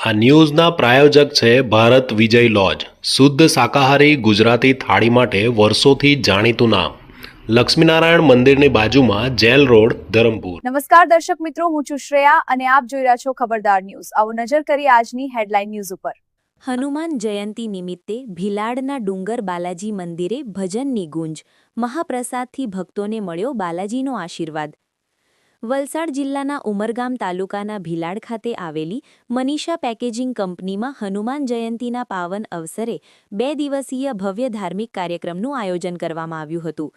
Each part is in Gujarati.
આ ન્યૂઝના પ્રાયોજક છે ભારત વિજય લોજ, શુદ્ધ શાકાહારી ગુજરાતી થાળી માટે વર્ષોથી જાણીતું નામ, લક્ષ્મીનારાયણ મંદિરની બાજુમાં જેલ રોડ, ધરમપુર। નમસ્કાર દર્શક મિત્રો, હું છું શ્રેયા અને આપ જોઈ રહ્યા છો ખબરદાર ન્યૂઝ। આવો નજર કરીએ આજની હેડલાઇન ન્યૂઝ ઉપર। હનુમાન જયંતી નિમિત્તે ભીલાડના ડુંગર બાલાજી મંદિરે ભજનની ગુંજ, મહાપ્રસાદથી ભક્તોને મળ્યો બાલાજીનો આશીર્વાદ। વલસાડ જિલ્લાના ઉમરગામ તાલુકાના ભીલાડ ખાતે આવેલી મનીષા પેકેજિંગ કંપનીમાં હનુમાન જયંતીના પાવન અવસરે 2 દિવસીય ભવ્ય ધાર્મિક કાર્યક્રમનું આયોજન કરવામાં આવ્યું હતું।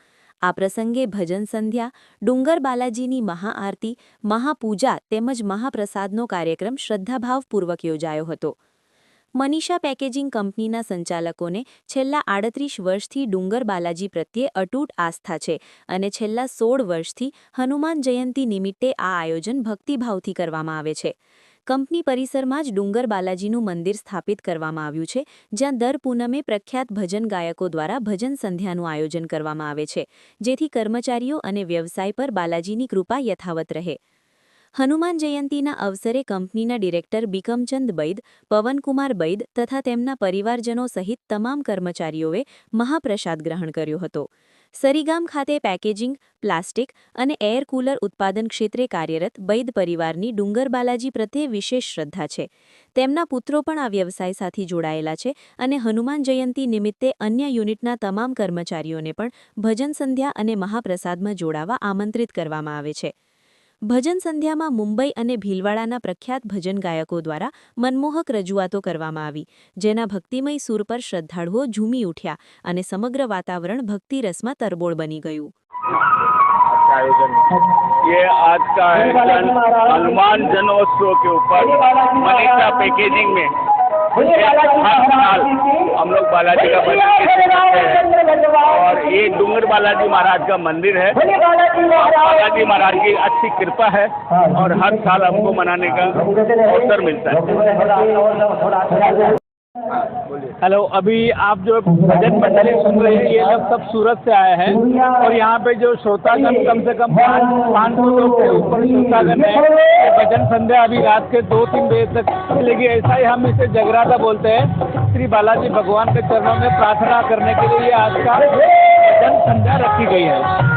આ પ્રસંગે ભજન સંધ્યા, ડુંગર બાલાજીની મહાઆરતી, મહાપૂજા તેમજ મહાપ્રસાદનો કાર્યક્રમ શ્રદ્ધાભાવપૂર્વક યોજાયો હતો। મનીષા પેકેજિંગ કંપનીના સંચાલકોને છેલ્લા 38 વર્ષથી ડુંગર બાલાજી પ્રત્યે અતૂટ આસ્થા છે અને છેલ્લા 16 વર્ષથી હનુમાન જયંતી નિમિત્તે આ આયોજન ભક્તિભાવથી કરવામાં આવે છે। કંપની પરિસરમાં જ ડુંગર બાલાજીનું મંદિર સ્થાપિત કરવામાં આવ્યું છે, જ્યાં દર પૂનમે પ્રખ્યાત ભજન ગાયકો દ્વારા ભજન સંધ્યાનું આયોજન કરવામાં આવે છે, જેથી કર્મચારીઓ અને વ્યવસાય પર બાલાજીની કૃપા યથાવત રહે। હનુમાન જયંતીના અવસરે કંપનીના ડિરેક્ટર બિકમચંદ બૈદ, પવનકુમાર બૈદ તથા તેમના પરિવારજનો સહિત તમામ કર્મચારીઓએ મહાપ્રસાદ ગ્રહણ કર્યો હતો। સરીગામ ખાતે પેકેજિંગ, પ્લાસ્ટિક અને એર કુલર ઉત્પાદન ક્ષેત્રે કાર્યરત બૈદ પરિવારની ડુંગર બાલાજી પ્રત્યે વિશેષ શ્રદ્ધા છે। તેમના પુત્રો પણ આ વ્યવસાય સાથે જોડાયેલા છે અને હનુમાન જયંતી નિમિત્તે અન્ય યુનિટના તમામ કર્મચારીઓને પણ ભજન સંધ્યા અને મહાપ્રસાદમાં જોડાવા આમંત્રિત કરવામાં આવે છે। ભજન સંધ્યામાં મુંબઈ અને ભીલવાડાના પ્રખ્યાત ભજન ગાયકો દ્વારા મનમોહક રજૂઆતો કરવામાં આવી, જેના ભક્તિમય સૂર પર શ્રદ્ધાળુઓ ઝૂમી ઉઠ્યા અને સમગ્ર વાતાવરણ ભક્તિરસમાં तरबोड़ बनी गયું। ये आज का आयोजन हनुमान जन्मोत्सव के ऊपर मनीषा पैकेजिंग में हर साल हम लोग बालाजी का भजन करते हैं और ये डूंगर बालाजी महाराज का मंदिर है। बालाजी महाराज की अच्छी कृपा है और हर साल हमको मनाने का अवसर मिलता है। हेलो, अभी आप जो भजन मंडली सुन रहे हैं, ये लोग सब सूरत से आए हैं और यहाँ पे जो श्रोतागण कम से कम 500 लोग के ऊपर श्रोतागण है। ये भजन संध्या अभी रात के 2-3 बजे तक चलेगी। ऐसा ही हम इसे जगराता बोलते हैं। श्री बालाजी भगवान के चरणों में प्रार्थना करने के लिए आज का भजन संध्या रखी गई है।